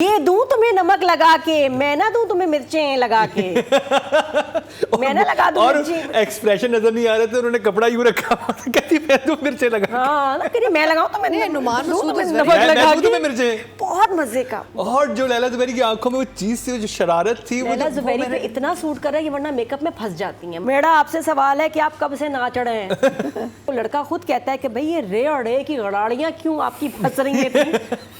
ये दूं तुम्हें नमक लगा के, मैं ना दूं तुम्हें मिर्चें लगा के। मैं ना लगा दूं और मिर्चें। एक्सप्रेशन नजर नहीं आ रहे थे, उन्होंने कपड़ा यूं रखा कहती मैं दूं मिर्चें लगा हाँ ना करिए, मैं लगाऊं तो मैं नुमान दूं मसूद तुम्हें is नमक very- लगा मैं दूं के। तुम्हें मिर्चें। बहुत मजे का। और जो लैला जुबैरी की आंखों में वो चीज थी, वो जो शरारत थी, वो लैला जो जुबैरी पे इतना सूट कर रहा है कि वरना मेकअप में फंस जाती हैं। मेरा आपसे सवाल है कि आप कब से ना चढ़े हैं? तो लड़का खुद कहता है कि भाई ये रे और रे की गड़ाड़ियाँ क्यों आपकी फंस रही हैं,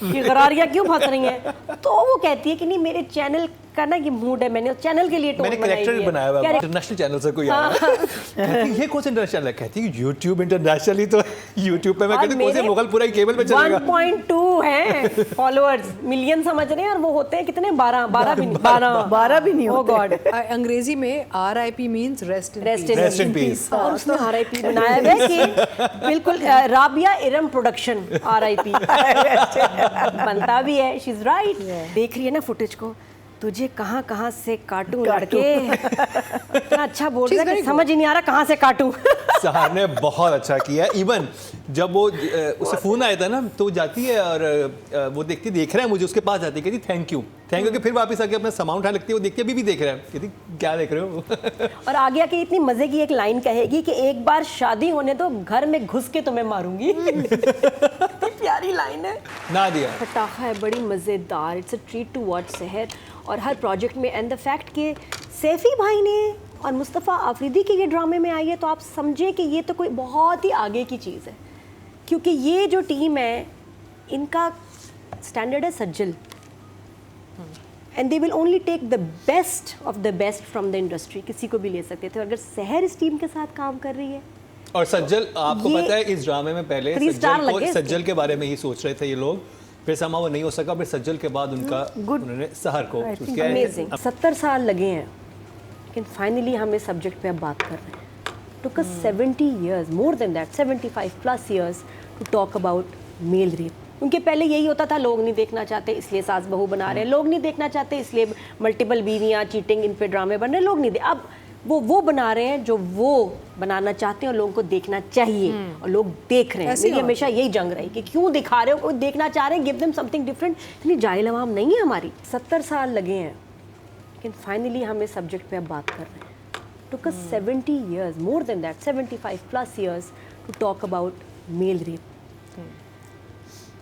कि गरारियाँ क्यों फंस रही हैं? तो वो कहती है कि नहीं, मेरे चैनल का ना ये मूड है, मैंने उस चैनल के लिए टोन मैंने बनाई कैरेक्टर हुई है। बनाया हुआ है इंटरनेशनल चैनल से कोई आया कहती ये कौन सा इंटरनेशनल है? कहती है यूट्यूब इंटरनेशनल ही तो यूट्यूब पे। मैं कहती कौन से मुगलपुरा केबल पे चलेगा? 1.2 हैं फॉलोअर्स, मिलियन समझ रहे हैं, और वो होते हैं कितने 12 भी नहीं Oh होते। God. अंग्रेजी में RIP means rest in rest peace. Rest in peace. और उसने RIP बनाया हुआ है कि बिल्कुल राबिया इरम प्रोडक्शन RIP बनता भी है। She is right. देख रही है ना फुटेज को, तुझे कहाँ कहाँ से काटूं लड़के। इतना अच्छा बोल रहा है कि समझ ही नहीं आ रहा कहाँ से काटूं। सहर ने बहुत अच्छा किया। इवन जब वो उसे फोन आया था ना, तो वो जाती है और वो देखती देख रहा है मुझे, उसके पास जाती है, कहती थैंक यू कि फिर वापस आके अपना सामान उठाने लगती है। वो देखती है अभी भी देख रहा है, कहती क्या देख रहे हो? और आगे आके इतनी मजे की एक लाइन कहेगी कि एक बार शादी होने दो, घर में घुस के तुम्हें मारूंगी। कितनी प्यारी लाइन है। ना दिया पटाखा है, बड़ी मज़ेदार। It's a treat to watch Sehar. और हर प्रोजेक्ट में, एंड द फैक्ट कि सैफी भाई ने और मुस्तफ़ा आफरीदी के ये ड्रामे में आई है, तो आप समझें कि ये तो कोई बहुत ही आगे की चीज़ है, क्योंकि ये जो टीम है इनका स्टैंडर्ड है Sajal, and they will only take the best of the best from the industry. किसी को भी ले सकते थे। अगर सहर इस टीम के साथ काम कर रही है, और सज्जल, आपको ये पता है इस ड्रामे में पहले 3 स्टार लगे इसके। सज्जल के बारे में ही सोच रहे थे ये लोग, फिर समा वो नहीं हो सका, फिर सज्जल के बाद उनका उन्होंने सहर को चूज किया है। अमेजिंग। 70 साल लगे हैं, लेकिन फाइनली हम इस सब्जेक्ट पे अब बात कर रहे हैं। टुक अस 70 years, more than that, 75+ years to talk about male rape. उनके पहले यही होता था, लोग नहीं देखना चाहते इसलिए सास बहू बना रहे हैं, लोग नहीं देखना चाहते इसलिए मल्टीपल बीवियाँ, चीटिंग, इन पे ड्रामे बन रहे हैं, लोग नहीं अब वो बना रहे हैं जो वो बनाना चाहते हैं और लोगों को देखना चाहिए, और लोग देख रहे हैं। मेरी हमेशा यही जंग रही कि क्यों दिखा रहे हो, कोई देखना चाह रहे हैं, गिव देम समथिंग डिफरेंट। इतनी जाहिल अवाम नहीं है हमारी। 70 साल लगे हैं, लेकिन फाइनली हम इस सब्जेक्ट पे अब बात कर रहे हैं। टुक अस 70 years, more than that, 75+ years to talk about male rape.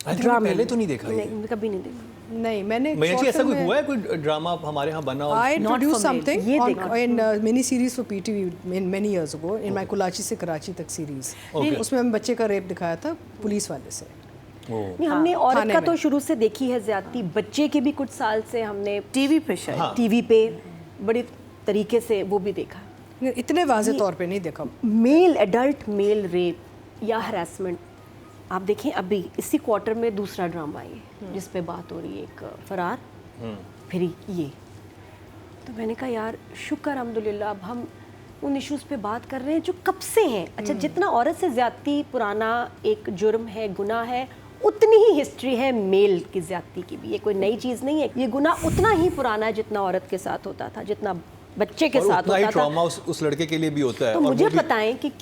ड्रामे पहले तो नहीं देखा ये। नहीं, कभी नहीं देखा। नहीं, मैंने जी ऐसा कोई हुआ है कोई ड्रामा हमारे यहाँ बना हो? I Not introduced for male. something ये on, देखा। in mini series for PTV many years ago in my कुलाची से कराची तक सीरीज। Okay. उसमें हम बच्चे का रेप दिखाया था पुलिस वाले से। नहीं, हमने औरत थाने का में। तो शुरू से देखी है ज्यादती, बच्चे के भी कुछ साल से हमने टीवी पे शायद हाँ। टीवी पे बड़े तरीके से वो भी देखा। इतने वाजे तौर पे नहीं देखा। मेल एडल्ट मेल रेप या हरासमेंट, आप देखें अभी इसी क्वार्टर में दूसरा ड्रामा है जिस पे बात हो रही है, एक फरार, फिर ये। तो मैंने कहा यार शुक्र अल्हम्दुलिल्लाह, अब हम उन इश्यूज पे बात कर रहे हैं जो कब से हैं। अच्छा, जितना औरत से ज्यादती पुराना एक जुर्म है, गुनाह है, उतनी ही हिस्ट्री है मेल की ज्यादती की भी। ये कोई नई चीज़ नहीं है। ये गुनाह उतना ही पुराना है जितना औरत के साथ होता था, जितना बच्चे के और साथ उतना ही होता था। ट्रॉमा उस लड़के के लिए भी होता है। तो और मुझे वो भी- बताएं कि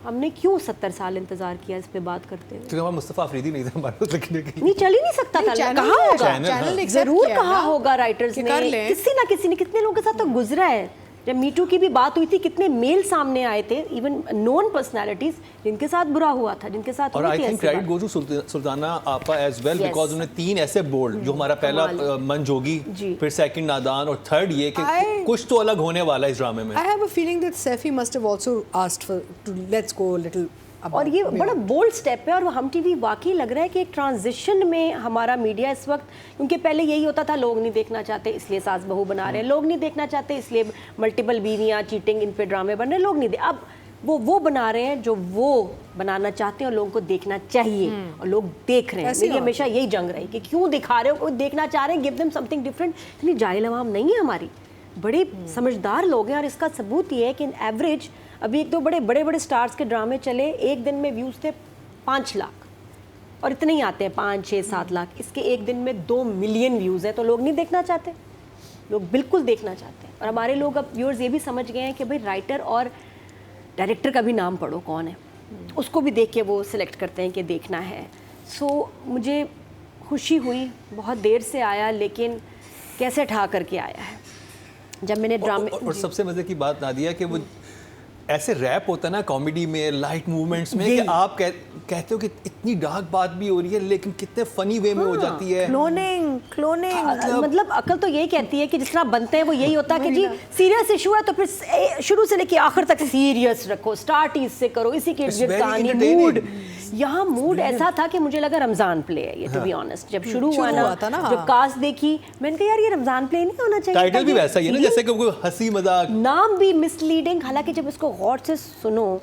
हमने क्यों 70 साल इंतजार किया इस पे बात करते हुए? क्योंकि हमारा मुस्तफ़ा आफरीदी नहीं था हमारे लिखने की। नहीं, चल ही नहीं सकता था। चैनल कहाँ होगा? चैनल, हाँ। चैनल जरूर कहा होगा राइटर्स कि ने, कर लें। किसी ना किसी ने, कितने लोगों के साथ तो गुजरा है। जब मीटू की भी बात हुई थी, कितने मेल सामने आए थे, इवन नोन पर्सनालिटीज जिनके साथ बुरा हुआ था, जिनके साथ और हुई आई थी थिंक ऐसी क्रेडिट बात। गोज टू सुल्ताना आपा एज वेल, Yes. बिकॉज उन्होंने 3 ऐसे बोल्ड, जो हमारा पहला कमाल। मन जोगी, जी। फिर सेकंड नादान और थर्ड ये कि कुछ तो अलग होने वाला है इस ड्रामे में। I have a feeling that Saifi must have also asked for to let's go a little above. और ये बड़ा बोल्ड स्टेप है, और हम टीवी वाकई लग रहा है कि एक ट्रांजिशन में हमारा मीडिया इस वक्त, क्योंकि पहले यही होता था, लोग नहीं देखना चाहते इसलिए सास बहू बना रहे हैं, लोग नहीं देखना चाहते इसलिए मल्टीपल बीवियाँ, चीटिंग, इन पे ड्रामे बन रहे हैं, लोग नहीं अब वो बना रहे हैं जो वो बनाना चाहते हैं और लोगों को देखना चाहिए, और लोग देख रहे हैं। ऐसी मेरी हमेशा यही जंग रही कि क्यों दिखा रहे हो, कोई देखना चाह रहे हैं, गिव देम समथिंग डिफरेंट। इतनी जाहिल अवाम नहीं है हमारी, बड़े समझदार लोग हैं। और इसका सबूत ये है कि इन एवरेज अभी एक दो बड़े स्टार्स के ड्रामे चले, एक दिन में व्यूज़ थे 5 लाख, और इतने ही आते हैं 5, 6, 7 लाख। इसके एक दिन में 2 मिलियन व्यूज़ हैं, तो लोग नहीं देखना चाहते, लोग बिल्कुल देखना चाहते हैं। और हमारे लोग अब व्यूअर्स ये भी समझ गए हैं कि भाई राइटर और डायरेक्टर का भी नाम पढ़ो कौन है, उसको भी देख के वो सिलेक्ट करते हैं कि देखना है। सो मुझे खुशी हुई, बहुत देर से आया लेकिन कैसे ठा करके आया है। जब मैंने ड्रामे और सबसे मजे की बात नादिया कि वो ऐसे रैप होता है ना कॉमेडी में, लाइट मूवमेंट्स में, कि आप कहते हो कि इतनी डार्क बात भी हो रही है लेकिन कितने फनी वे में हो जाती है। क्लोनिंग मतलब अकल तो यही कहती है कि जिस तरह बनते हैं वो यही होता है कि जी सीरियस इशू है तो फिर शुरू से लेके आखिर तक सीरियस रखो, स्टार्ट ही इससे करो, इसी के इर्द-गिर्द कहानी, मूड। यहाँ मूड ऐसा था कि मुझे लगा रमजान प्ले है ये, टू बी ऑनेस्ट। जब शुरू हुआ ना, जब कास्ट देखी मैंने कहा यार ये रमजान प्ले नहीं होना चाहिए। टाइटल भी वैसा ही है ना, जैसे कि कोई हंसी मजाक, नाम भी मिसलीडिंग। हालांकि जब इसको गौर से सुनो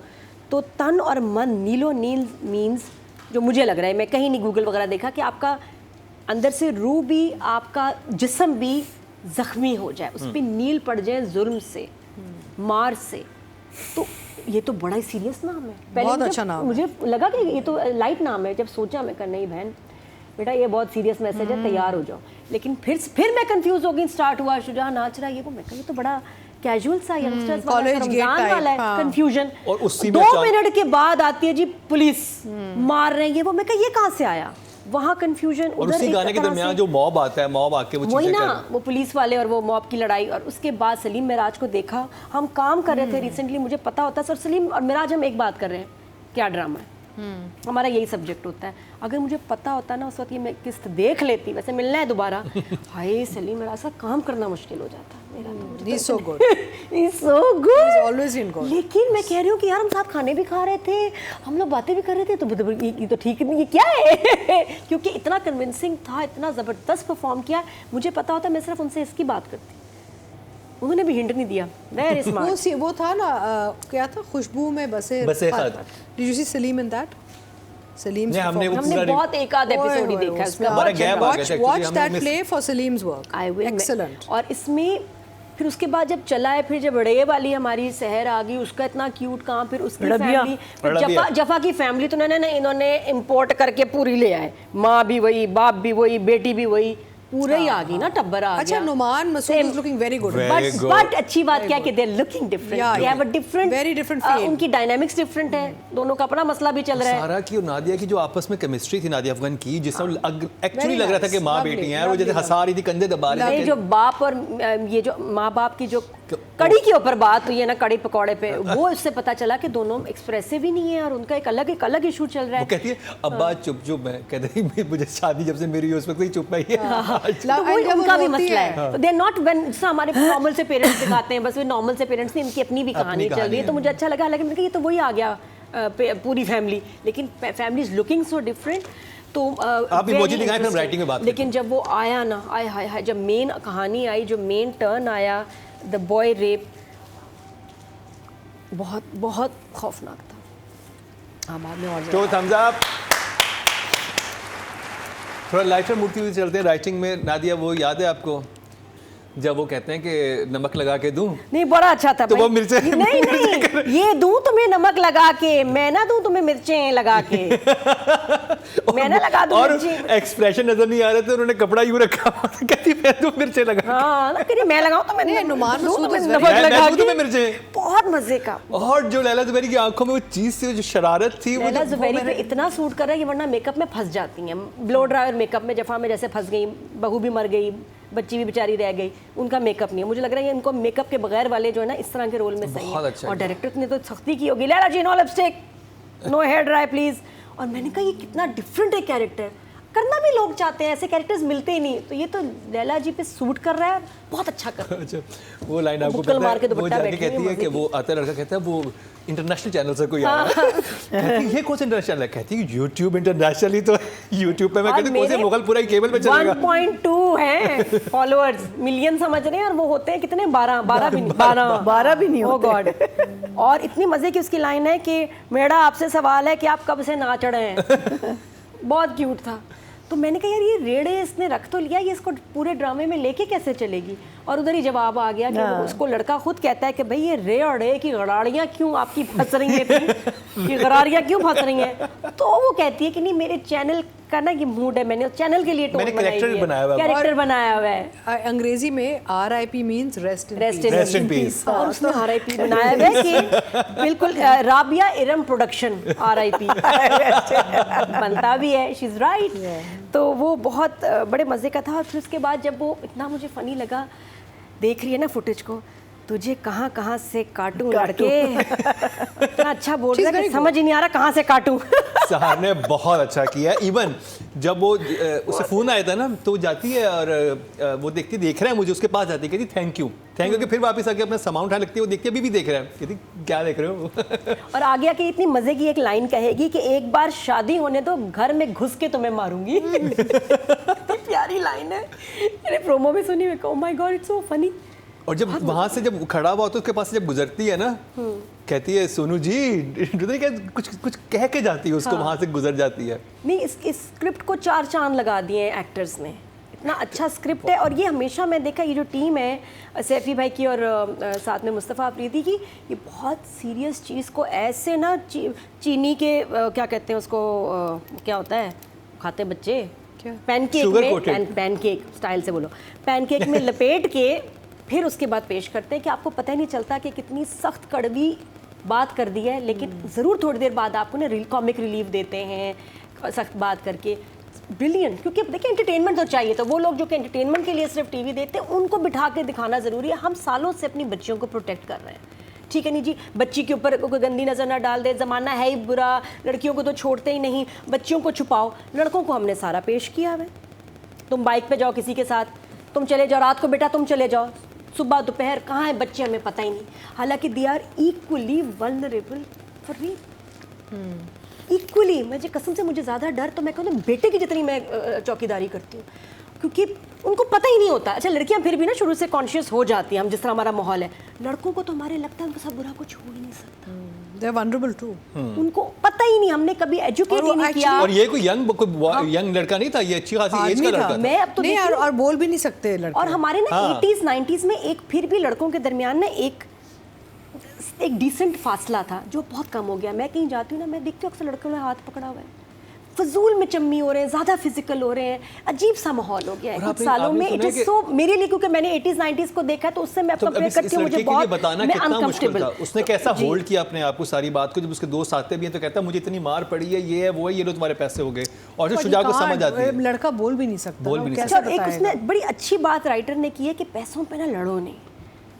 तो तन और मन, नीलो नील मीन्स, जो मुझे लग रहा है, मैं कहीं नहीं गूगल वगैरह देखा, कि आपका अंदर से रूह भी, आपका जिस्म भी जख्मी हो जाए, उस पर नील पड़ जाए जुल्म से, मार से। तो ये तो बड़ा ही सीरियस नाम है। पहले बहुत अच्छा नाम मुझे लगा कि ये तो लाइट नाम है। जब सोचा मैं नहीं बहन बेटा ये बहुत सीरियस मैसेज है, तैयार हो जाओ। लेकिन फिर मैं कंफ्यूज हो गई। स्टार्ट हुआ शुजा नाच रहा है, ये वो, मैं कहा ये तो बड़ा कैजुअल सा यंगस्टर्स वाला, रमजान वाला है, कंफ्यूजन। और उसी 2 मिनट के बाद आती है जी पुलिस, मार रहे हैं ये वो। मैं कहा ये कहाँ से आया? वहाँ कंफ्यूजन। और उसी गाने के दरमियान जो मॉब आता है, मॉब आके वो वही चीजें ना, कर, वो पुलिस वाले और वो मॉब की लड़ाई। और उसके बाद सलीम मिराज को देखा, हम काम कर रहे थे रिसेंटली, मुझे पता होता सर सलीम और मिराज हम एक बात कर रहे हैं, क्या ड्रामा है, हमारा यही सब्जेक्ट होता है। अगर मुझे पता होता ना उस वक्त ये मैं किस्त देख लेती, वैसे मिलना है दोबारा, हाय सलीम मिराज सा काम करना मुश्किल हो जाता मेरा। He's so good. He's so good. He's always in good. लेकिन मैं कह रही हूँ कि यार हम साथ खाने भी खा रहे थे, हम लोग बातें भी कर रहे थे, तो ये तो ठीक नहीं, ये क्या है? क्योंकि इतना कन्विंसिंग था, इतना ज़बरदस्त परफॉर्म किया। मुझे पता होता मैं सिर्फ उनसे इसकी बात करती, उन्होंने भी हिंट नहीं दिया। Very smart. वो था ना, क्या था, खुशबू में बसे खत। Did you see Salim in that? Salim's नहीं, हमने हमने बहुत एक आध एपिसोड ही देखा है उसका। हमारा गैप आ गया था, Watch actually that हमने play for Salim's work. I will. Excellent. और इसमें फिर उसके बाद जब चला है, फिर जब रेब वाली हमारी शहर आ गई, उसका इतना क्यूट काम, फिर उसकी फैमिली, जफा की फैमिली तो इन्होंने इंपोर्ट करके पूरी ले आए। माँ भी वही, बाप भी वही, बेटी भी वही, पूरे ही आ गई ना, टब्बर आ गया। अच्छा, Noman Masood is looking very good. But अच्छी बात क्या है कि they are looking different, they have a different, very different feel. उनकी डायनामिक्स डिफरेंट है, दोनों का अपना मसला भी चल रहा है। सारा की और नादिया की जो आपस में केमिस्ट्री थी, नादिया अफगान की, जिसमें एक्चुअली लग रहा था कि माँ बेटी हैं, और वो जैसे हंसा रही थी, कंधे दबा रही थी। जो बाप और ये जो माँ बाप की जो कड़ी के ऊपर बात हुई है ना, कड़ी पकौड़े पे, वो इससे पता चला कि दोनों एक्सप्रेसिव ही नहीं है और उनका एक अलग इशू चल रहा है। वो कहती है अब्बा चुप चुप, मैं कहते हैं मुझे शादी जब से मेरी हुई उस वक्त ही चुप है। तो वही उनका भी मसला है। दे नॉट व्हेन जैसे हमारे नॉर्मल से पेरेंट्स दिखाते हैं, बस वे नॉर्मल से पेरेंट्स नहीं, इनकी अपनी भी कहानी चल रही है। तो मुझे अच्छा लगा, लेकिन मैंने कहा ये तो वही आ गया पूरी फैमिली, लेकिन family is looking so different. तो आप इमोजी दिखाएं, फिर हम राइटिंग में बात। लेकिन जब वो आया ना, आय हाय हाय, जब मेन कहानी आई, जो मेन टर्न आया, द बॉय रेप, बहुत बहुत खौफनाक था। बाद में और तो थम्स अप। थोड़ा लाइटर मूर्ति हुई चलते हैं राइटिंग में। नादिया वो याद है आपको जब वो कहते हैं कि नमक लगा के दूं? नहीं, बड़ा अच्छा था। तो वो मिर्चें नहीं ये दूं तुम्हें नमक लगा के, मैं ना दूं तुम्हें मिर्चें लगा के, मैं ना लगा दूं और मिर्चें। एक्सप्रेशन नजर नहीं आ रहे थे, उन्होंने कपड़ा यूं रखा हुआ था, कहती मैं दूं मिर्चें लगा। हाँ ना, कहीं मैं लगाऊं तो मैं नुमान मसूद नमक लगा के, तुम्हें मिर्चें। बहुत मजे का। और जो लैला जुबैरी की आंखों में वो चीज से जो शरारत थी, वो लैला जुबैरी पे इतना सूट कर रहा है कि वरना मेकअप में फंस जाती हैं। ब्लो ड्राई और मेकअप में जफा में जैसे फंस गई, बहू भी मर गई, बच्ची भी बेचारी रह गई, उनका मेकअप नहीं है। मुझे लग रहा है इनको मेकअप के बगैर वाले जो है ना, इस तरह के रोल में सही है। अच्छा और डायरेक्टर ने तो सख्ती की होगी, Laila ji no lipstick, no hair dry please. और मैंने कहा ये कितना डिफरेंट है कैरेक्टर, करना भी लोग चाहते हैं, ऐसे कैरेक्टर्स मिलते ही नहीं। तो ये तो लैला जी पे सूट कर रहा है, बहुत अच्छा कर रहा है। अच्छा, वो लाइन आपको बुक्कल पता मार के है, वो दुपट्टा जाके बैठी कहती हुई है कि मजे वो आता लड़का कहता है वो इंटरनेशनल चैनल से कोई आ रहा है। कहती है ये कौन सा इंटरनेशनल है? कहती है यूट्यूब इंटरनेशल ही तो यूट्यूब पे। मैं कहती हूँ कौन से मुगल पूरा केबल पे चलेगा। 1.2 हैं फॉलोअर्स, मिलियन समझ रहे हैं, और वो होते हैं कितने, 12 भी नहीं होते। ओह गॉड। और इतनी मजे की उसकी लाइन है कि मेरा आपसे सवाल है कि आप कब से नाच रहे हैं। बहुत क्यूट था। तो मैंने कहा यार ये रेड़े इसने रख तो लिया, ये इसको पूरे ड्रामे में लेके कैसे चलेगी? और उधर ही जवाब आ गया कि उसको लड़का खुद कहता है कि भाई ये रेड़े की गरारियाँ क्यों आपकी फंस रही हैं, कि गरारियाँ क्यों फंस रही हैं? तो वो कहती है कि नहीं, मेरे चैनल करना कि मूड है, मैंने चैनल के लिए टोन मैंने character बनाया हुआ है। कैरेक्टर बनाया हुआ है। अंग्रेजी में RIP means rest Rest in peace। और उसने RIP बनाया हुआ है कि बिल्कुल राबिया इरम प्रोडक्शन RIP बनता भी है, शी इज राइट। तो वो बहुत बड़े मज़े का था। और फिर उसके बाद जब वो इतना मुझे फ़नी लगा, देख रही है ना फुटेज को, तुझे कहाँ कहाँ से काटूं लड़के, इतना अच्छा बोल रहा है कि समझ ही नहीं आ रहा कहाँ से काटूं। सहार ने बहुत अच्छा किया। इवन जब वो उसे फोन आया था ना, तो वो जाती है और वो देखती देख रहा है मुझे, उसके पास जाती है, कहती थैंक यू कि फिर वापस आके अपना सामान उठाने लगती है। वो देखती है अभी भी देख रहा है, कहती क्या देख रहे हो। और आगे आके इतनी मजे की एक लाइन कहेगी कि एक बार शादी होने दो, घर में घुस के तुम्हें मारूंगी। कितनी प्यारी लाइन है, मैंने प्रोमो में सुनी, oh my God it's so funny. और जब वहां से जब खड़ा हुआ तो उसके पास से जब गुजरती है ना, कहती है सोनू जी, कुछ कह के जाती है उसको, वहां से गुजर जाती है। नहीं, इस स्क्रिप्ट को 4 चांद लगा दिए हैं एक्टर्स ने, इतना अच्छा स्क्रिप्ट है। और ये हमेशा मैं देखा, ये जो टीम है सैफी भाई की और साथ में मुस्तफ़ा अफरीदी की, ये बहुत सीरियस चीज़ को ऐसे ना चीनी के क्या कहते हैं उसको, क्या होता है खाते बच्चे, पैनकेक में, पैनकेक स्टाइल से बोलो, पैनकेक में लपेट के फिर उसके बाद पेश करते हैं कि आपको पता ही नहीं चलता कि कितनी सख्त कड़वी बात कर दी है, लेकिन ज़रूर थोड़ी देर बाद आपको ना कॉमिक रिलीफ देते हैं सख्त बात करके। ब्रिलियंट, क्योंकि देखिए एंटरटेनमेंट तो चाहिए, तो वो लोग जो कि एंटरटेनमेंट के लिए सिर्फ टीवी देते हैं, उनको बिठा के दिखाना ज़रूरी है। हम सालों से अपनी बच्चियों को प्रोटेक्ट कर रहे हैं, ठीक है नहीं जी, बच्ची के ऊपर कोई गंदी नज़र ना डाल दे, ज़माना है ही बुरा, लड़कियों को तो छोड़ते ही नहीं, बच्चियों को छुपाओ। लड़कों को हमने सारा पेश किया है, तुम बाइक पे जाओ किसी के साथ, तुम चले जाओ, रात को बेटा तुम चले जाओ, सुबह दोपहर कहाँ है बच्चे हमें पता ही नहीं। हालांकि they are equally vulnerable for rape, equally. मुझे कसम से मुझे ज़्यादा डर तो मैं कहूँ बेटे की जितनी मैं चौकीदारी करती हूँ, क्योंकि उनको पता ही नहीं होता। अच्छा लड़कियाँ फिर भी ना शुरू से कॉन्शियस हो जाती हैं, हम जिस तरह हमारा माहौल है, लड़कों को तो हमारे लगता है उनका सब बुरा कुछ हो ही नहीं सकता। They are vulnerable too. उनको पता ही नहीं, हमने कभी एजुकेट ही नहीं किया। और ये कोई यंग लड़का नहीं था, ये अच्छी खासी एज का लड़का था। मैं अब तो नहीं और बोल भी नहीं सकते लड़के। और हमारे ना 80s 90s में एक फिर भी लड़कों के दरमियान ना एक डिसेंट फासला था, जो बहुत कम हो गया। मैं कहीं जाती हूँ ना, मैं देखती हूँ अक्सर लड़कों ने हाथ पकड़ा हुआ है, फजूल में चम्मी हो रहे हैं, ज़्यादा फिजिकल हो रहे हैं, अजीब सा माहौल हो गया है कुछ सालों में। इट इज सो मेरे लिए, क्योंकि मैंने 80s 90s को देखा है, तो उससे मैं कंपेयर करती हूँ, मुझे बहुत बताना कितना मुश्किल था। उसने कैसा होल्ड किया अपने आप को सारी बात को, जब उसके दोस्त आते भी हैं तो कहता है मुझे इतनी मार पड़ी है, ये है वो है, ये लो तुम्हारे पैसे हो गए। और जो शुजा को समझ आती है, लड़का बोल भी नहीं सकता, बोल भी नहीं सकता। एक उसने बड़ी अच्छी बात राइटर ने की है कि पैसों पे ना लड़ो नहीं।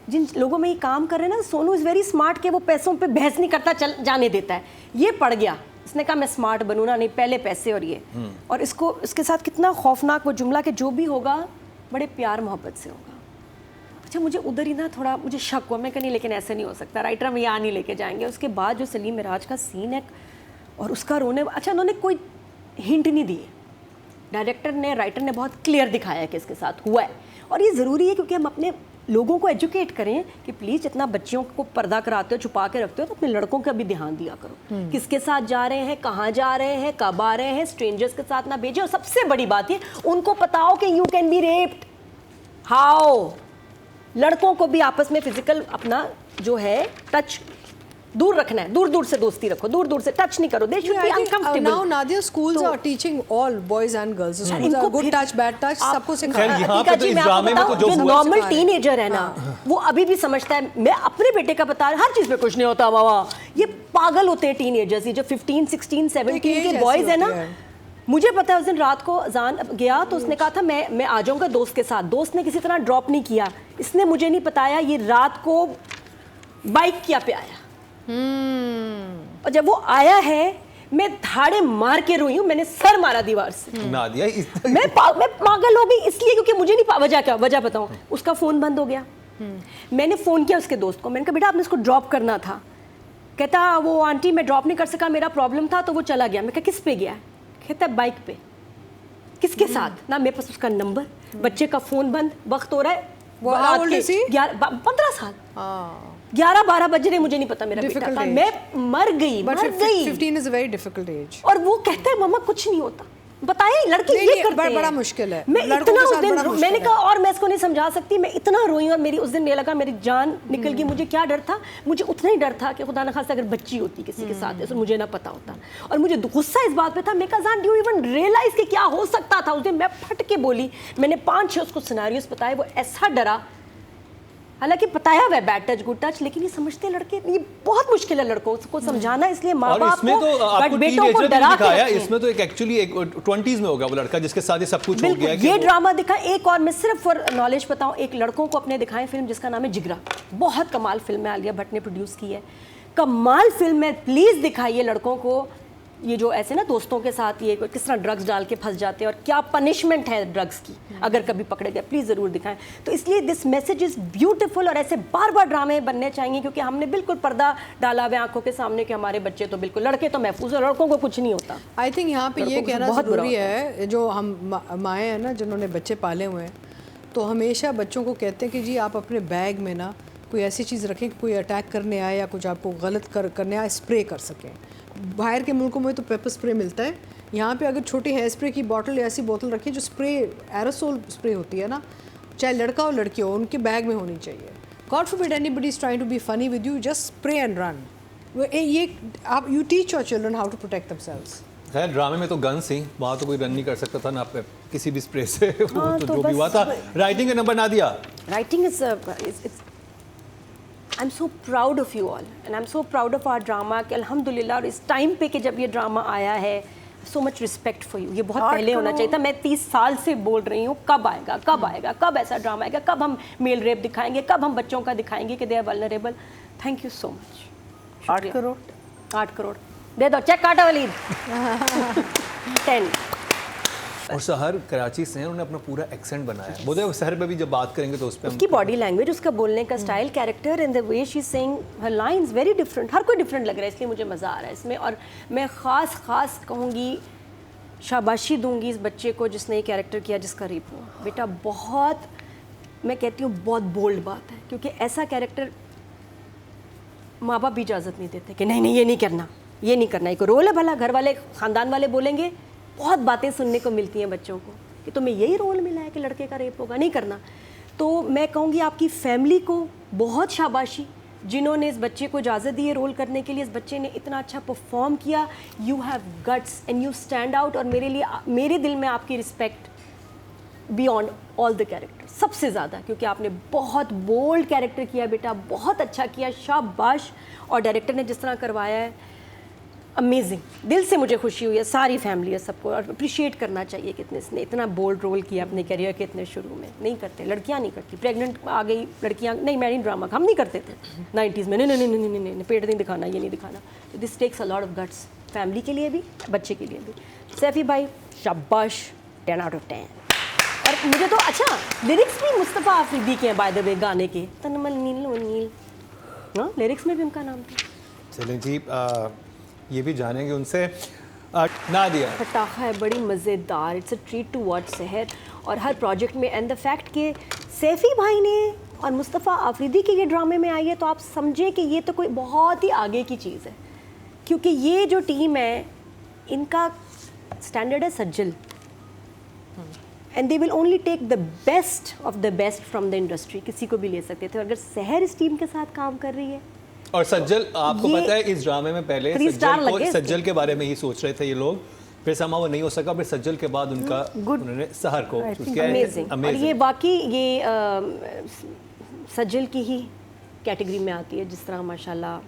जिन लोगों में ये काम कर रहे हैं ना, सोनू इज़ वेरी स्मार्ट, के वो पैसों पे बहस नहीं करता, चल जाने देता है। ये पड़ गया, इसने कहा मैं स्मार्ट बनूँ ना, नहीं पहले पैसे और ये। और इसको इसके साथ कितना खौफनाक वो जुमला कि जो भी होगा बड़े प्यार मोहब्बत से होगा। अच्छा मुझे उधर ही ना थोड़ा मुझे शक हुआ, मैं कहीं नहीं, लेकिन ऐसे नहीं हो सकता, राइटर हम यहाँ नहीं लेके जाएंगे। उसके बाद जो सलीम मिराज का सीन है और उसका रोने, अच्छा उन्होंने कोई हिंट नहीं दी, डायरेक्टर ने राइटर ने बहुत क्लियर दिखाया है कि इसके साथ हुआ है। और ये ज़रूरी है क्योंकि हम अपने लोगों को एजुकेट करें कि प्लीज़ जितना बच्चियों को पर्दा कराते हो, छुपा के रखते हो, तो अपने लड़कों का भी ध्यान दिया करो। किसके साथ जा रहे हैं, कहाँ जा रहे हैं, कब आ रहे हैं, स्ट्रेंजर्स के साथ ना भेजें। और सबसे बड़ी बात ये, उनको बताओ कि you can be raped. How लड़कों को भी आपस में फिजिकल अपना जो है टच दूर रखना है, दूर दूर से दोस्ती रखो, दूर दूर से टच नहीं करो। They should be uncomfortable. Now Nadia schools are teaching all boys and girls, good touch bad touch सबको सिखाया है। यहाँ पे तो इस ड्रामे में तो जो नॉर्मल टीनेजर है ना, वो अभी भी समझता है, मैं अपने बेटे का बता रहा, हर चीज में कुछ नहीं होता बाबा। ये पागल होते हैं टीनेजर्स, ये जो 15 16 17 के बॉयज है ना। मुझे पता है उस दिन रात को अजान गया तो उसने कहा था मैं आ जाऊंगा दोस्त के साथ। दोस्त ने किसी तरह ड्रॉप नहीं किया, इसने मुझे नहीं बताया, ये रात को बाइक किया पे आया। और जब वो आया है, मैं धाड़े मार के रोई हूँ, मैंने सर मारा दीवार से। नादिया मैं पागल हो गई इसलिए क्योंकि मुझे नहीं वजह क्या वजह बताऊं। उसका फ़ोन बंद हो गया। मैंने फ़ोन किया उसके दोस्त को, मैंने कहा बेटा आपने इसको ड्रॉप करना था। कहता वो आंटी मैं ड्रॉप नहीं कर सका, मेरा प्रॉब्लम था तो वो चला गया। मैं कहा किस पे गया? कहता बाइक पे। किसके साथ? ना मेरे पास उसका नंबर, बच्चे का फ़ोन बंद, वक्त हो रहा है 15 साल, 11-12 बज रहे, मुझे नहीं पता मेरा बेटा था। मैं मर गई। 15 is a very difficult age. और वो कहता है मम्मा कुछ नहीं होता। बताया लड़की ये करते हैं, बड़ा मुश्किल है। मैं इतना उस दिन मैंने कहा, और मैं को नहीं समझा सकती, मैं इतना रोई और मेरी उस दिन ये लगा मेरी जान निकल गई। मुझे क्या डर था, मुझे उतना ही डर था कि खुदा न खास्ता अगर बच्ची होती किसी के साथ ऐसा मुझे ना पता होता। और मुझे गुस्सा इस बात पे था, मैं कहा डू इवन रियलाइज कि क्या हो सकता था। उस दिन मैं फट के बोली, मैंने 5-6 उसको सिनेरियोस बताए, वो ऐसा डरा। हालांकि बताया हुआ है बैड टच गुड टच, लेकिन ये समझते लड़के, ये बहुत मुश्किल है लड़कों को समझाना, इसलिए माँ बाप इसमें तो आपको बेटों को डरा के रखें। इसमें तो एक एक्चुअली एक 20s में होगा वो लड़का जिसके साथ ये सब कुछ हो गया। ये ड्रामा दिखा। एक और मैं सिर्फ फॉर नॉलेज बताऊं, एक लड़कों को अपने दिखाएं फिल्म जिसका नाम है जिगरा, बहुत कमाल फिल्म है, आलिया भट्ट ने प्रोड्यूस की है, कमाल फिल्म है। प्लीज दिखाइए लड़कों को ये जो ऐसे ना दोस्तों के साथ ये किस तरह ड्रग्स डाल के फंस जाते हैं और क्या पनिशमेंट है ड्रग्स की अगर कभी पकड़े गए, प्लीज़ ज़रूर दिखाएं। तो इसलिए दिस मैसेज इज़ ब्यूटीफुल और ऐसे बार बार ड्रामे बनने चाहिए, क्योंकि हमने बिल्कुल पर्दा डाला हुआ आंखों के सामने कि हमारे बच्चे तो बिल्कुल, लड़के तो महफूज है, लड़कों को कुछ नहीं होता। आई थिंक यहाँ पे ये कहना ज़रूरी है, जो हम माएँ हैं ना जिन्होंने बच्चे पाले हुए हैं, तो हमेशा बच्चों को कहते हैं कि जी आप अपने बैग में ना कोई ऐसी चीज़ रखें कि कोई अटैक करने आए या कुछ आपको गलत करने आए, स्प्रे कर सकें। बाहर के मुल्कों में तो पेपर स्प्रे मिलता है, यहाँ पे अगर छोटी हेयर स्प्रे की बोतल या ऐसी बोतल रखें जो स्प्रे एरोसोल स्प्रे होती है ना, चाहे लड़का हो लड़की हो, उनके बैग में होनी चाहिए। God forbid anybody is trying to be funny with you, just spray and run. ये आप you teach your children how to protect themselves. खैर ड्रामे में तो गन से वहाँ तो कोई रन नहीं कर सकता था ना किसी भी स्प्रे से। वो तो जो भी हुआ था। राइटिंग का नंबर ना दिया, writing is I am so proud of you all and I am so proud of our drama कि अल्हम्दुलिल्लाह, और इस टाइम पे कि जब ये ड्रामा आया है, so much respect for you. ये बहुत पहले होना चाहिए था। मैं 30 साल से बोल रही हूँ कब आएगा, कब आएगा, कब ऐसा ड्रामा आएगा, कब हम मेल रेप दिखाएंगे, कब हम बच्चों का दिखाएंगे कि they are vulnerable. Thank you so much. 8 crore 8 crore दे दो, चेक काटो वलीद। 10। और शहर कराची से उन्होंने अपना पूरा एक्सेंट बनाया। बोले शहर पे भी जब बात करेंगे तो उस पर उसकी बॉडी लैंग्वेज, उसका बोलने का style, character and the way she saying her lines very different. हर कोई डिफरेंट लग रहा है, इसलिए मुझे मज़ा आ रहा है इसमें। और मैं ख़ास कहूँगी, शाबाशी दूंगी इस बच्चे को जिसने ये कैरेक्टर किया जिसका रेप हुआ। बेटा बहुत, मैं कहती हूँ बहुत बोल्ड बात है, क्योंकि ऐसा कैरेक्टर माँ बाप भी इजाज़त नहीं देते कि नहीं ये नहीं करना, ये नहीं करना। एक रोल है भला, घर वाले ख़ानदान वाले बोलेंगे, बहुत बातें सुनने को मिलती हैं बच्चों को कि तुम्हें यही रोल मिला है कि लड़के का रेप होगा, नहीं करना। तो मैं कहूँगी आपकी फैमिली को बहुत शाबाशी जिन्होंने इस बच्चे को इजाज़त दी है रोल करने के लिए। इस बच्चे ने इतना अच्छा परफॉर्म किया। You have guts and you stand out. और मेरे लिए, मेरे दिल में आपकी respect beyond all the character, सबसे ज़्यादा, क्योंकि आपने बहुत बोल्ड कैरेक्टर किया बेटा, बहुत अच्छा किया, शाबाश। और डायरेक्टर ने जिस तरह करवाया है, अमेजिंग। दिल से मुझे खुशी हुई है, सारी फैमिली है, सबको। और अप्रिशिएट करना चाहिए कितने इसने इतना बोल्ड रोल किया अपने करियर के इतने शुरू में। नहीं करते, लड़कियां नहीं करती। प्रेग्नेंट आ गई लड़कियां, नहीं मैरिड ड्रामा हम नहीं करते थे 90s में, नहीं पेट नहीं दिखाना, ये नहीं दिखाना। तो this takes a lot of guts, family के लिए भी, बच्चे के लिए भी। सैफी भाई शाबाश, 10 out of 10। और मुझे तो अच्छा लिरिक्स भी मुस्तफ़ा आफरीदी के हैं बाय द वे, गाने के तनमल नील नील, हाँ लिरिक्स में भी उनका नाम था। चलें जी, ये भी जानेंगे उनसे। नादिया पटाखा है, बड़ी मज़ेदार, it's a treat to watch Sehar. और हर प्रोजेक्ट में, एंड द फैक्ट कि सैफ़ी भाई ने और मुस्तफ़ा आफरीदी के ये ड्रामे में आई है, तो आप समझें कि ये तो कोई बहुत ही आगे की चीज़ है, क्योंकि ये जो टीम है इनका स्टैंडर्ड है Sajal, and they will only take the best of the best from the industry. किसी को भी ले सकते थे। अगर सहर इस टीम के साथ काम कर रही है, और सज्जल, आपको पता है इस ड्रामे में पहले सज्जल के बारे में ही सोच रहे थे ये लोग, फिर समा वो नहीं हो सका, फिर सज्जल के बाद उनका उन्होंने सहर को चूज किया। अमेजिंग। और ये बाकी ये सज्जल की ही कैटेगरी में आती है, जिस तरह माशाल्लाह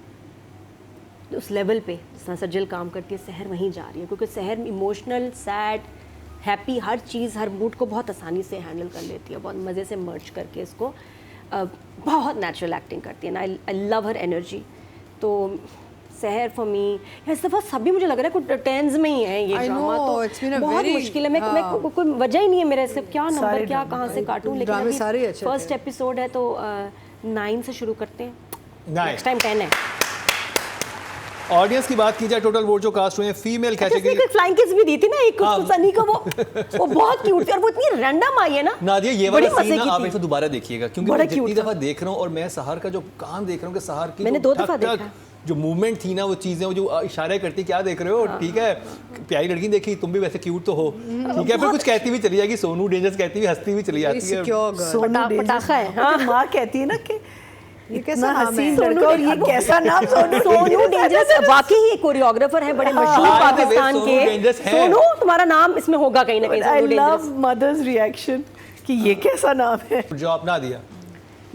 उस लेवल पे जिस तरह सज्जल काम करती है, सहर वहीं जा रही है, क्योंकि सहर इमोशनल, सैड, हैप्पी, हर चीज़, हर मूड को बहुत आसानी से हैंडल कर लेती है, बहुत मज़े से मर्ज करके इसको, बहुत नेचुरल एक्टिंग करती है। I love her energy. तो सहर फॉर मी, इस दफ़ा सभी मुझे लग रहा है कुछ 10s में ही है ये ड्रामा, तो बहुत मुश्किल है। मैं कोई वजह ही नहीं है मेरे से क्या नंबर क्या कहाँ से काटूं, लेकिन फर्स्ट एपिसोड है तो 9 से शुरू करते हैं, नेक्स्ट टाइम 10 है। ऑडियंस की बात की जाए, टोटल वोट जो कास्ट हुए हैं फीमेल कैटेगरी, फ्लाइंग किस भी दी थी ना एक सनी को, वो बहुत क्यूट थी और वो इतनी रैंडम आई है ना। नादिया ये वाला सीन ना आप इसे दोबारा देखिएगा, क्योंकि मैं जितनी दफा देख रहा हूं और मैं सहर का जो काम देख रहा हूं कि सहर की मैंने 2 दफा देखा, जो मूवमेंट थी ना, वो चीज़ें, वो जो इशारे करती, क्या देख रहे हो, ठीक है, प्यारी लड़की देखी, तुम भी वैसे क्यूट तो हो, ठीक है, फिर कुछ कहती भी चली जाएगी, सोनू डेंजरस कहती हुई हंसती भी चली जाती है। पटाखा है। हाँ, माँ कहती है ना कि ये कैसा नाम है? हसीन लड़का और ये कैसा नाम, सोनू डेंजरस वाकई ही कोरियोग्राफर है, बड़े मशहूर पाकिस्तान के। सोनू, तुम्हारा नाम इसमें होगा कहीं ना कहीं। I Sonu dangerous. Love mother's reaction कि ये कैसा नाम है। जो अपना दिया,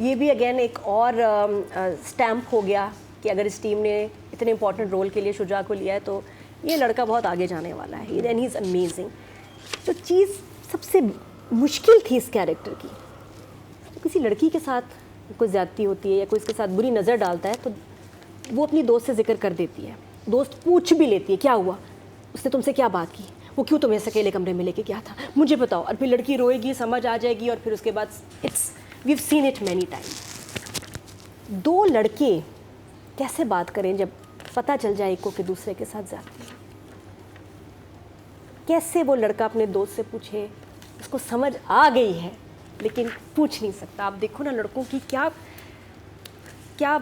ये भी अगेन एक और स्टैम्प हो गया कि अगर इस टीम ने इतने इंपॉर्टेंट रोल के लिए शुजा को लिया है तो ये लड़का बहुत आगे जाने वाला है, एंड ही इज़ अमेजिंग। जो चीज़ सबसे मुश्किल थी इस कैरेक्टर की, तो किसी लड़की के साथ कोई ज़्यादती होती है या कोई इसके साथ बुरी नज़र डालता है तो वो अपनी दोस्त से जिक्र कर देती है, दोस्त पूछ भी लेती है क्या हुआ, उसने तुमसे क्या बात की, वो क्यों तुम्हें ऐसे अकेले कमरे में लेके गया था, मुझे बताओ। और फिर लड़की रोएगी, समझ आ जाएगी, और फिर उसके बाद it's we have seen it many times. दो लड़के कैसे बात करें जब पता चल जाए एक को कि दूसरे के साथ जाती है? कैसे वो लड़का अपने दोस्त से पूछे, उसको समझ आ गई है लेकिन पूछ नहीं सकता। आप देखो ना लड़कों की क्या क्या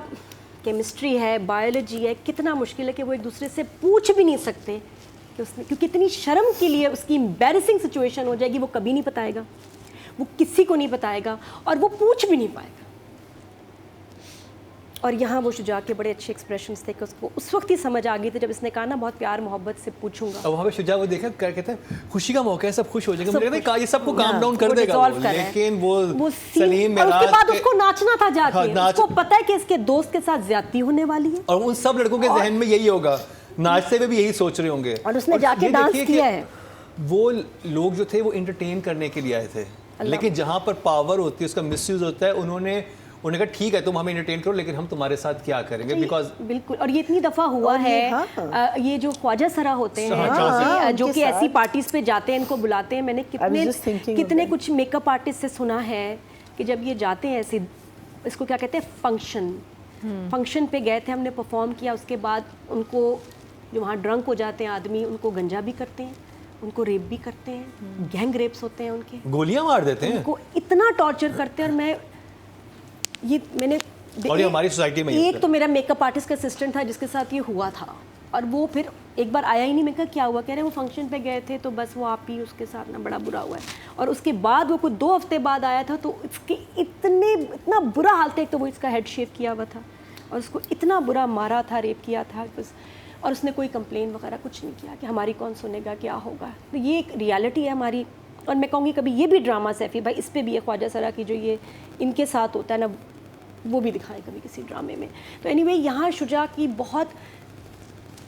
केमिस्ट्री है, बायोलॉजी है, कितना मुश्किल है कि वो एक दूसरे से पूछ भी नहीं सकते कि उसने, क्योंकि इतनी शर्म के लिए उसकी एम्बैरेसिंग सिचुएशन हो जाएगी, वो कभी नहीं बताएगा, वो किसी को नहीं बताएगा और वो पूछ भी नहीं पाएगा। और यहाँ वो शुजा के बड़े अच्छे एक्सप्रेशंस थे कि उसको उस वक्त ही समझ आ गई थी जब इसने कहा ना बहुत प्यार मोहब्बत से पूछूंगा। अब वहाँ पे शुजा वो देखा, क्या कहते हैं, खुशी का मौका है, सब खुश हो जाएंगे, मुझे लगता है ये सबको काम हाँ, डाउन कर वो देगा dissolve वो, कर रहा है। लेकिन वो scene- सलीम और उसके मिराज बाद के- उसको नाचना था जाके, हाँ, नाच- उसको पता है कि इसके दोस्त के साथ ज्यादती होने वाली है और उन सब लड़कों के जहन में यही होगा, नाचते हुए भी यही सोच रहे होंगे। और उसने जाके ये डांस देखिए किया कि है। वो लोग जो थे वो एंटरटेन करने के लिए आए थे, लेकिन जहाँ पर पावर होती है उसका मिसयूज होता है, उन्होंने कहा ठीक है तुम हमें एंटरटेन करो लेकिन हम तुम्हारे साथ क्या करेंगे, बिकॉज बिल्कुल। और ये इतनी दफ़ा हुआ और ये, है हाँ। ये जो ख्वाजा सरा होते हैं हाँ, जो उनके कि ऐसी साथ। पार्टीज पे जाते हैं, इनको बुलाते हैं। मैंने just thinking of कितने them. कुछ मेकअप आर्टिस्ट से सुना है कि जब ये जाते हैं ऐसे, इसको क्या कहते हैं, फंक्शन पे गए थे, हमने परफॉर्म किया, उसके बाद उनको जो वहाँ ड्रंक हो जाते हैं आदमी, उनको गंजा भी करते हैं, उनको रेप भी करते हैं, गैंग रेप्स होते हैं उनके, गोलियां मार देते हैं। उनको इतना टॉर्चर करते हैं। और मैंने और ये हमारी सोसाइटी में ही एक होता है। तो मेरा मेकअप आर्टिस्ट का असिस्टेंट था जिसके साथ ये हुआ था, और वो फिर एक बार आया ही नहीं। मैं कहा क्या हुआ, कह रहे वो फंक्शन पे गए थे तो बस वो आप ही उसके साथ ना बड़ा बुरा हुआ है। और उसके बाद वो कुछ 2 हफ्ते बाद आया था तो इसके इतना बुरा हाल था, एक तो वो इसका हेड शेव किया हुआ था और उसको इतना बुरा मारा था, रेप किया था बस। और उसने कोई कंप्लेन वगैरह कुछ नहीं किया कि हमारी कौन सुनेगा, क्या होगा। तो ये एक रियलिटी है हमारी। और मैं कहूँगी कभी ये भी ड्रामा सैफी भाई, इस पर भी है ख्वाजा सरा की जो ये इनके साथ होता है ना, वो भी दिखाएं कभी किसी ड्रामे में। तो एनीवे यहाँ शुजा की बहुत,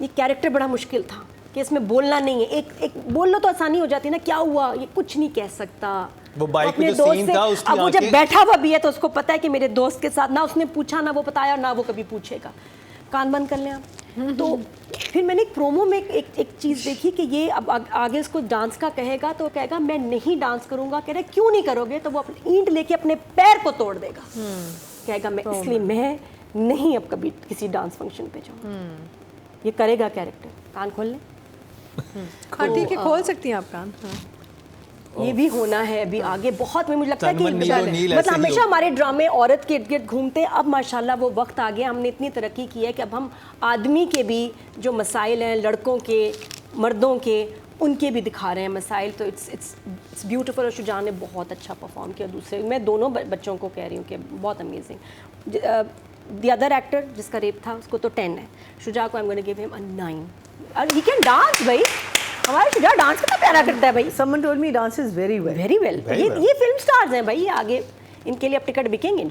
ये कैरेक्टर बड़ा मुश्किल था कि इसमें बोलना नहीं है, एक बोल लो तो आसानी हो जाती है ना, क्या हुआ, ये कुछ नहीं कह सकता। वो बाइक अपने में जो दोस्त सीन से- था, उसकी अब वो जब आंखें- बैठा हुआ भी है तो उसको पता है कि मेरे दोस्त के साथ, ना उसने पूछा, ना वो बताया, ना वो कभी पूछेगा। कान बंद कर लें आप। तो फिर मैंने एक प्रोमो में एक चीज़ देखी कि ये अब आगे इसको डांस का कहेगा तो कहेगा मैं नहीं डांस करूंगा। कह रहे क्यों नहीं करोगे, तो वो अपनी ईंट लेके अपने पैर को तोड़ देगा। कहेगा मैं इसलिए मैं नहीं अब कभी किसी डांस फंक्शन पे जाऊँ। ये करेगा कैरेक्टर। कान खोल लें। हाँ ठीक है, खोल सकती हैं आप कान। हाँ। ये भी होना है अभी आगे बहुत में, मुझे लगता है कि तनमन नीलो नील ऐसे मतलब ही हमेशा हो। हमारे ड्रामे औरत के इर्द गिर्द घूमते, अब माशाल्लाह वो वक्त आ गया, हमने इतनी तरक्की की है कि अब हम आदमी के भी जो मसाइल हैं, लड़कों के, मर्दों के, उनके भी दिखा रहे हैं मसाइल। तो इट्स ब्यूटीफुल। और शुजान ने बहुत अच्छा परफॉर्म किया। दूसरे मैं दोनों बच्चों को कह रही हूँ कि बहुत अमेजिंग। द अदर एक्टर जिसका रेप था उसको तो 10 है, शुजा को I am gonna give him a 9। और ही कैन डांस भाई, हमारा शुजा डांस कितना प्यारा करता है भाई। Someone told me he dances very well. Very well. Very well. ये फिल्म स्टार्स हैं भाई, ये आगे इनके लिए अब टिकट बिकेंगे।